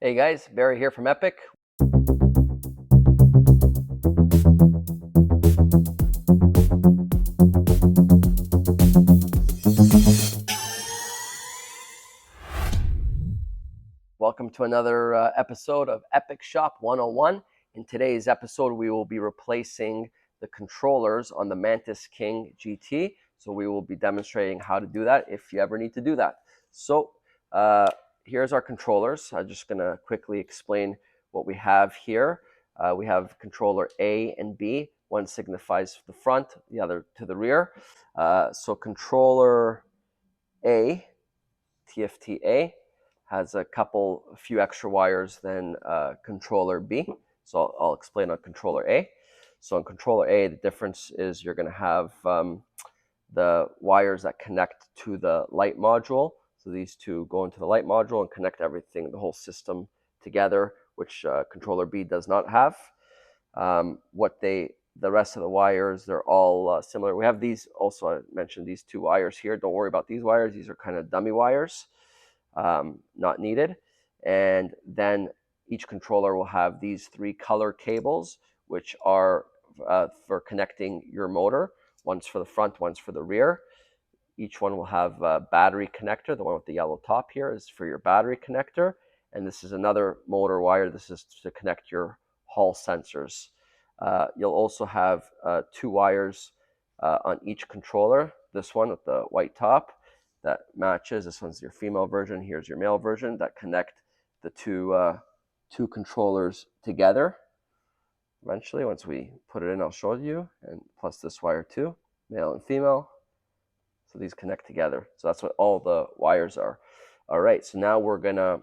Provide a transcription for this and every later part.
Hey guys, Barry here from Epic. Welcome to another episode of Epic Shop 101. In today's episode, we will be replacing the controllers on the Mantis King GT. So we will be demonstrating how to do that if you ever need to do that. So here's our controllers. I'm just going to quickly explain what we have here. We have controller A and B. One signifies the front, the other to the rear. So controller A, TFT-A, has a few extra wires than controller B. So I'll explain on controller A. So on controller A, the difference is you're going to have the wires that connect to the light module. So these two go into the light module and connect everything, the whole system together, which controller B does not have. The rest of the wires, they're all similar. We have these also, I mentioned these two wires here. Don't worry about these wires. These are kind of dummy wires, not needed. And then each controller will have these three color cables, which are for connecting your motor. One's for the front, one's for the rear. Each one will have a battery connector. The one with the yellow top here is for your battery connector. And this is another motor wire. This is to connect your Hall sensors. You'll also have two wires on each controller. This one with the white top that matches. This one's your female version. Here's your male version that connect the two controllers together. Eventually, once we put it in, I'll show you. And plus this wire too, male and female. So these connect together. So that's what all the wires are. All right, so now we're gonna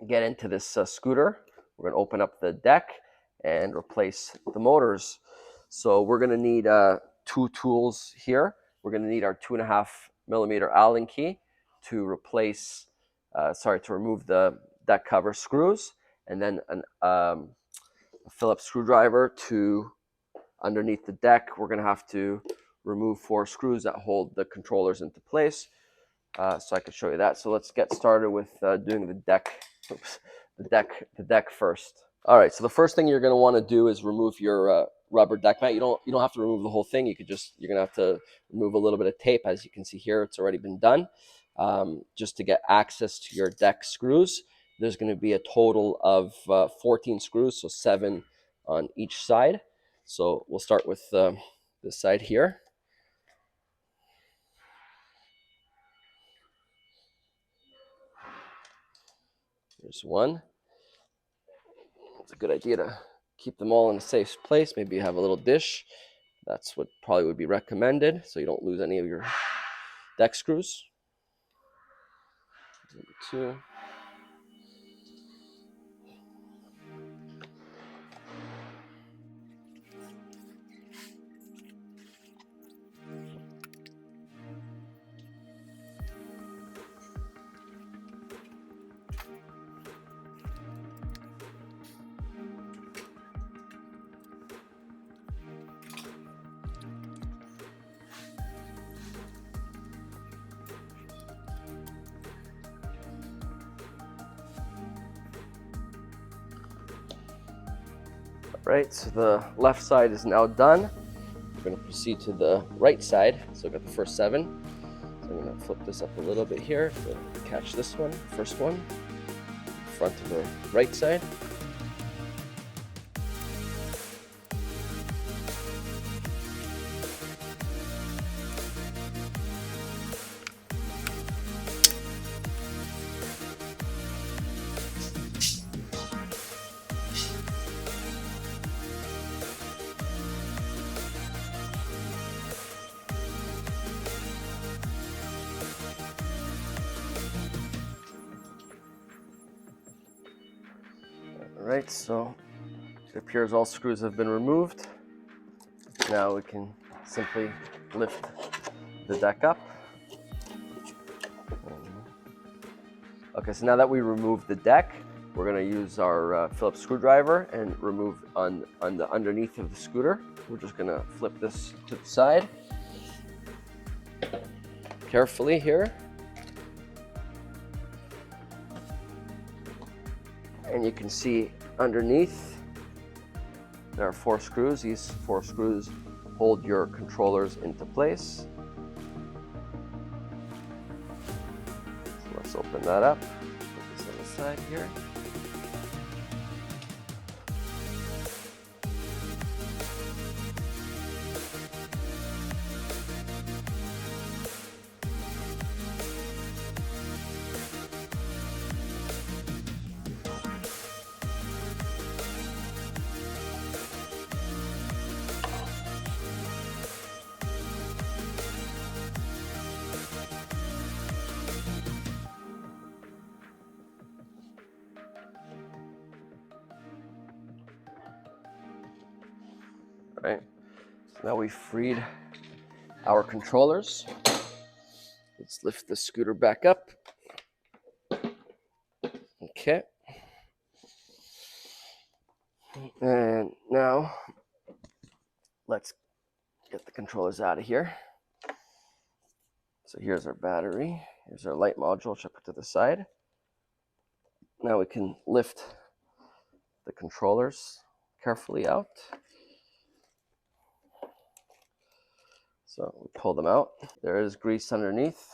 get into this scooter. We're gonna open up the deck and replace the motors. So we're gonna need two tools here. We're gonna need our 2.5mm Allen key to remove the deck cover screws, and then a Phillips screwdriver to underneath the deck. We're gonna have to remove 4 screws that hold the controllers into place. So I can show you that. So let's get started with doing the deck. The deck first. All right, so the first thing you're going to want to do is remove your rubber deck mat. You don't have to remove the whole thing. You're going to have to remove a little bit of tape. As you can see here, it's already been done. Just to get access to your deck screws, there's going to be a total of 14 screws, so 7 on each side. So we'll start with this side here. There's one. It's a good idea to keep them all in a safe place. Maybe you have a little dish. That's what probably would be recommended, so you don't lose any of your deck screws. Number 2. Right, so the left side is now done. We're going to proceed to the right side. So I've got the first 7. So I'm going to flip this up a little bit here to catch this one, first one, front of the right side. Alright, so it appears all screws have been removed. Now we can simply lift the deck up. Okay, so now that we removed the deck, we're going to use our Phillips screwdriver and remove on the underneath of the scooter. We're just going to flip this to the side carefully here. And you can see underneath there are 4 screws. These 4 screws hold your controllers into place. So let's open that up. Put this on the side here. Right, so now we've freed our controllers. Let's lift the scooter back up. Okay. And now let's get the controllers out of here. So here's our battery. Here's our light module, which I put to the side. Now we can lift the controllers carefully out. So we pull them out. There is grease underneath,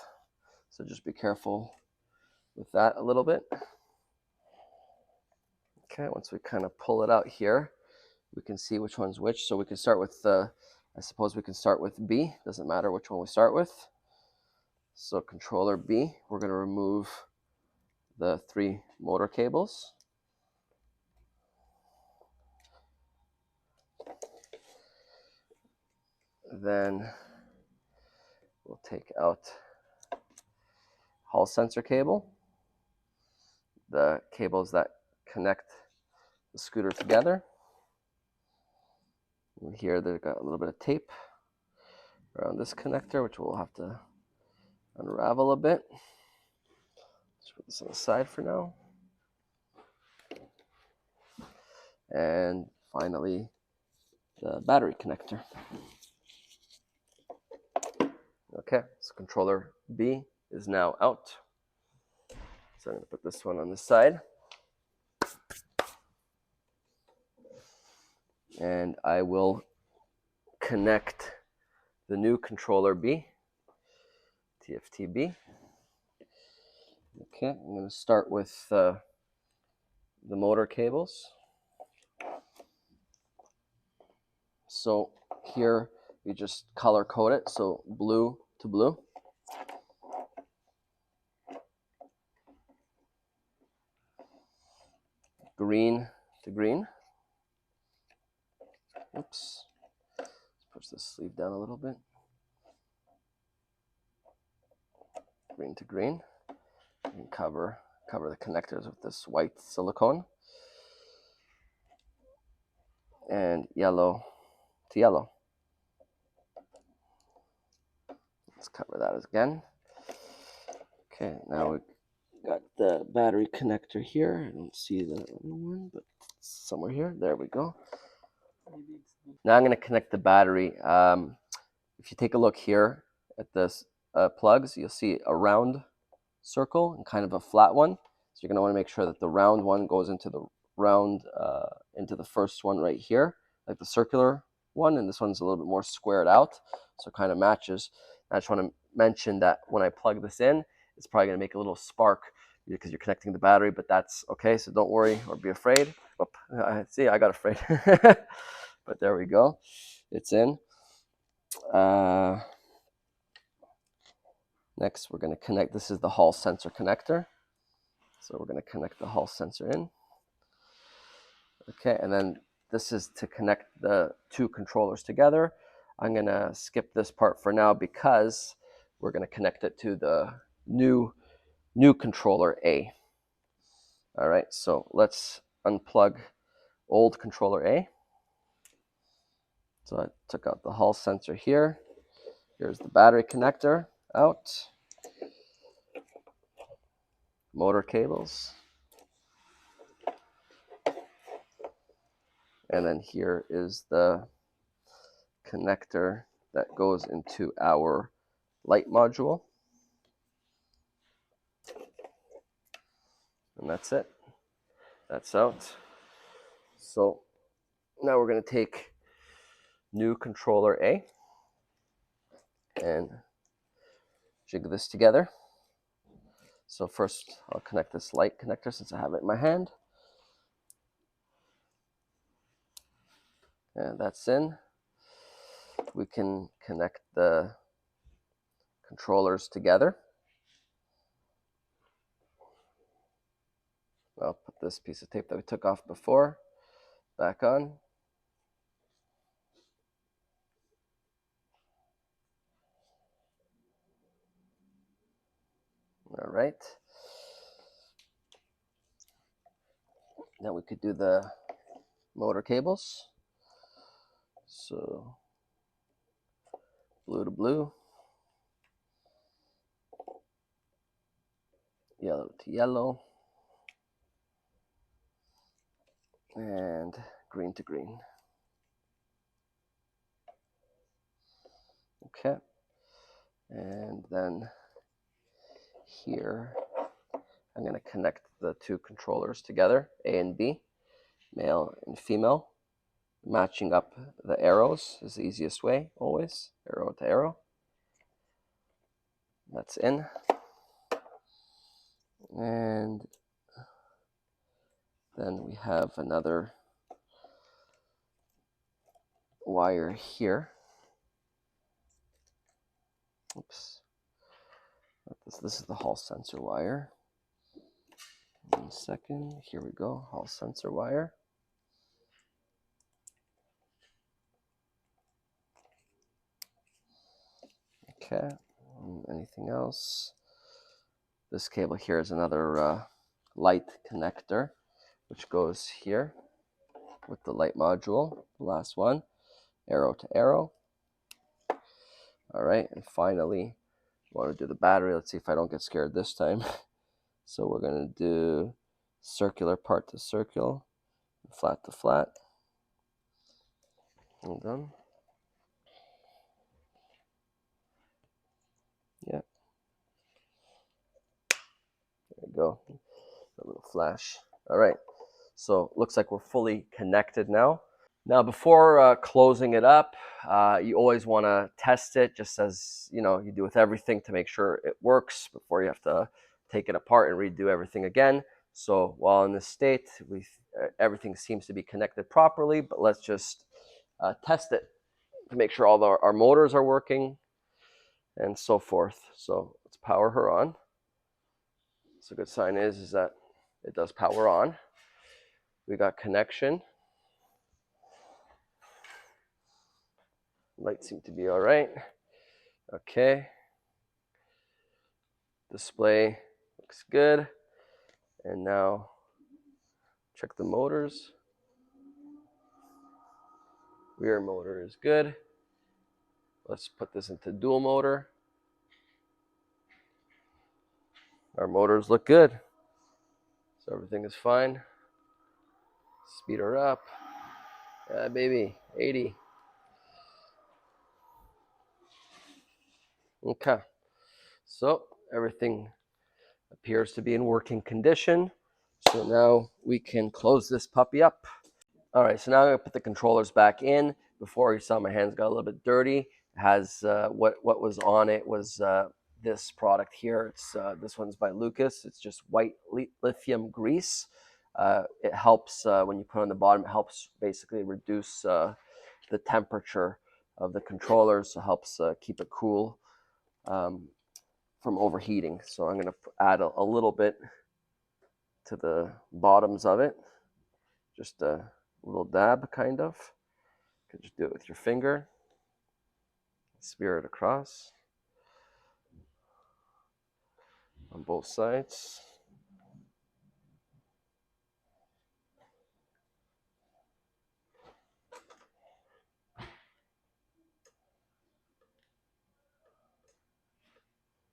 so just be careful with that a little bit. Okay, once we kind of pull it out here, we can see which one's which. So we can start with, I suppose we can start with B. Doesn't matter which one we start with. So controller B, we're going to remove the 3 motor cables. Then we'll take out Hall sensor cable, the cables that connect the scooter together. And here they've got a little bit of tape around this connector, which we'll have to unravel a bit. Let's put this on the side for now. And finally, the battery connector. Okay, so controller B is now out. So I'm going to put this one on this side. And I will connect the new controller B, TFT-B. Okay, I'm going to start with the motor cables. So here we just color code it, so blue to blue. Green to green. Oops. Let's push this sleeve down a little bit. Green to green. And cover the connectors with this white silicone. And yellow to yellow. Let's cover that again. Okay, now we've got the battery connector here. I don't see the other one, but it's somewhere here. There we go. Now I'm going to connect the battery. If you take a look here at this plugs, you'll see a round circle and kind of a flat one. So you're going to want to make sure that the round one goes into the round, into the first one right here, like the circular one, and this one's a little bit more squared out, so it kind of matches. I just want to mention that when I plug this in, it's probably going to make a little spark because you're connecting the battery, but that's okay, so don't worry or be afraid. Oop, see, I got afraid. But there we go. It's in. Next, we're going to connect, this is the Hall sensor connector. So we're going to connect the Hall sensor in. Okay, and then this is to connect the 2 controllers together. I'm going to skip this part for now because we're going to connect it to the new controller A. All right, so let's unplug old controller A. So I took out the Hall sensor here. Here's the battery connector out. Motor cables. And then here is the connector that goes into our light module. And that's it. That's out. So now we're going to take new controller A and jig this together. So first I'll connect this light connector since I have it in my hand. And that's in. We can connect the controllers together. I'll put this piece of tape that we took off before back on. All right. Now we could do the motor cables. So blue to blue, yellow to yellow, and green to green. Okay. And then here, I'm going to connect the two controllers together, A and B, male and female. Matching up the arrows is the easiest way, always, arrow to arrow. That's in. And then we have another wire here. Oops. This is the Hall sensor wire. 1 second. Here we go. Hall sensor wire. Okay. Anything else? This cable here is another light connector, which goes here with the light module. The last one, arrow to arrow. All right, and finally, I want to do the battery. Let's see if I don't get scared this time. So we're going to do circular part to circle, flat to flat. Hold on. Yeah. There we go. A little flash. All right. So looks like we're fully connected now. Now, before closing it up, you always want to test it, just as you do with everything, to make sure it works before you have to take it apart and redo everything again. So while in this state, everything seems to be connected properly, but let's just test it to make sure all our motors are working and so forth. So let's power her on. So a good sign is that it does power on. We got connection. Lights seem to be all right. Okay. Display looks good. And now check the motors. Rear motor is good. Let's put this into dual motor. Our motors look good. So everything is fine. Speed her up. Yeah, baby, 80. Okay. So everything appears to be in working condition. So now we can close this puppy up. All right, so now I'm gonna put the controllers back in. Before you saw my hands got a little bit dirty. It has what was on it was this product here. It's this one's by Lucas. It's just white lithium grease. It helps when you put it on the bottom. It helps basically reduce the temperature of the controllers. So it helps keep it cool from overheating. So I'm gonna add a little bit to the bottoms of it. Just a little dab, kind of. You can just do it with your finger. Spear it across on both sides.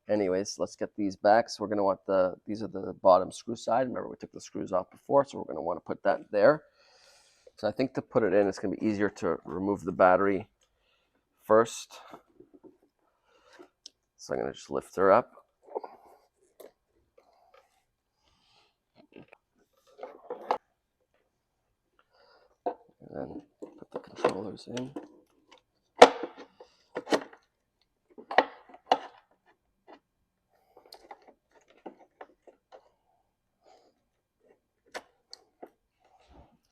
Anyways, let's get these back. So we're going to want these are the bottom screw side. Remember, we took the screws off before, so we're going to want to put that there. So I think to put it in, it's going to be easier to remove the battery first. So I'm going to just lift her up. And then put the controllers in.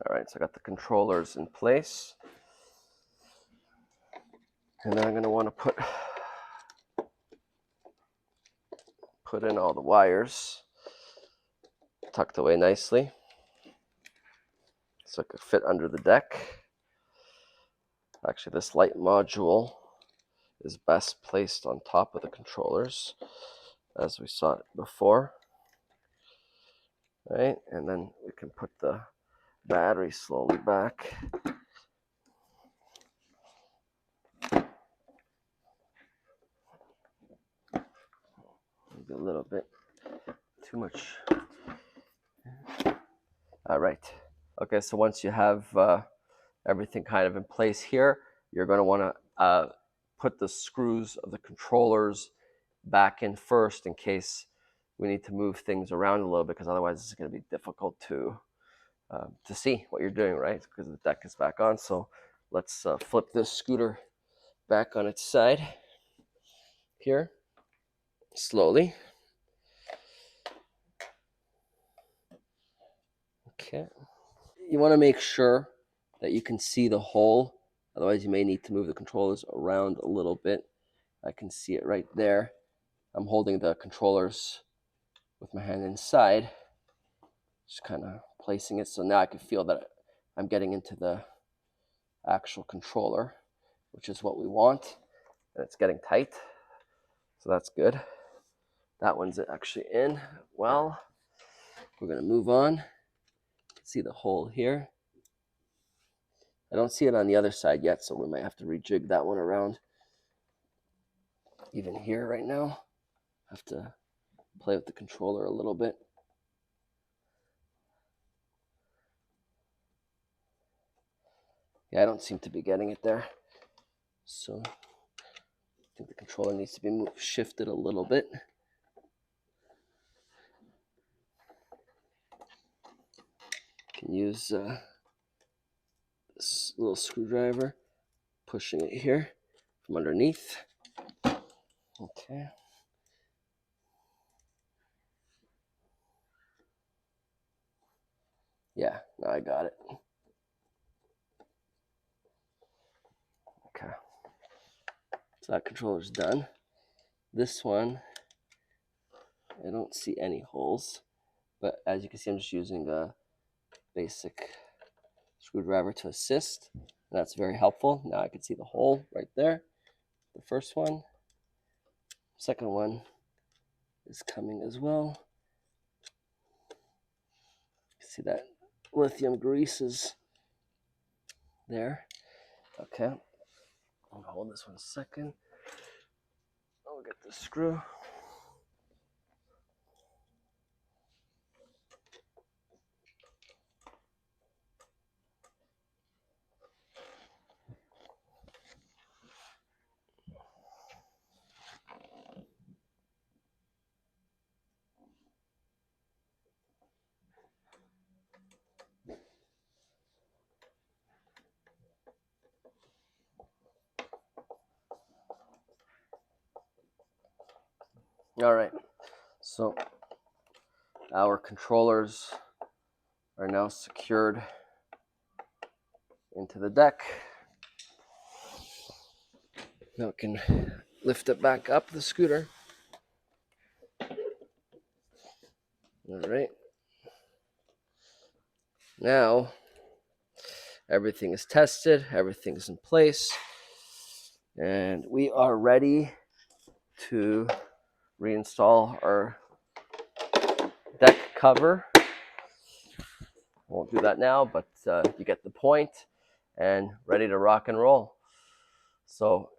All right, so I got the controllers in place. And then I'm going to want to put in all the wires tucked away nicely so it could fit under the deck. Actually, this light module is best placed on top of the controllers, as we saw it before. Right, and then we can put the battery slowly back. Maybe a little bit too much. All right. Okay, so once you have everything kind of in place here, you're going to want to put the screws of the controllers back in first in case we need to move things around a little bit, because otherwise it's going to be difficult to see what you're doing, right? Because the deck is back on. So let's flip this scooter back on its side here, slowly. Okay. You want to make sure that you can see the hole. Otherwise, you may need to move the controllers around a little bit. I can see it right there. I'm holding the controllers with my hand inside, just kind of placing it. So now I can feel that I'm getting into the actual controller, which is what we want. And it's getting tight, so that's good. That one's actually in well. We're going to move on. See the hole here. I don't see it on the other side yet, so we might have to rejig that one around. Even here right now, have to play with the controller a little bit. Yeah, I don't seem to be getting it there. So I think the controller needs to be shifted a little bit. You can use this little screwdriver, pushing it here from underneath. Okay. Yeah, now I got it. Okay. So that controller's done. This one, I don't see any holes, but as you can see, I'm just using a basic screwdriver to assist. That's very helpful. Now I can see the hole right there. The first one. Second one is coming as well. You can see that lithium grease is there. Okay. I'm gonna hold this one a second. I'll get the screw. All right, so our controllers are now secured into the deck. Now we can lift it back up the scooter. All right. Now everything is tested, everything is in place, and we are ready to reinstall our deck cover. Won't do that now, but you get the point, and ready to rock and roll. So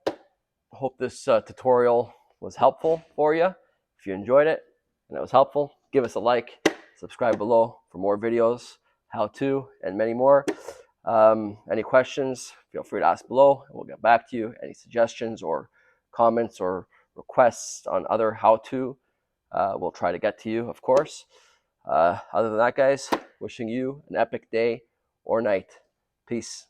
hope this tutorial was helpful for you. If you enjoyed it and it was helpful, give us a like, subscribe below for more videos, how to, and many more. Any questions, feel free to ask below and we'll get back to you. Any suggestions or comments or requests on other how-to, we'll try to get to you, of course. Other than that, guys, wishing you an epic day or night. Peace.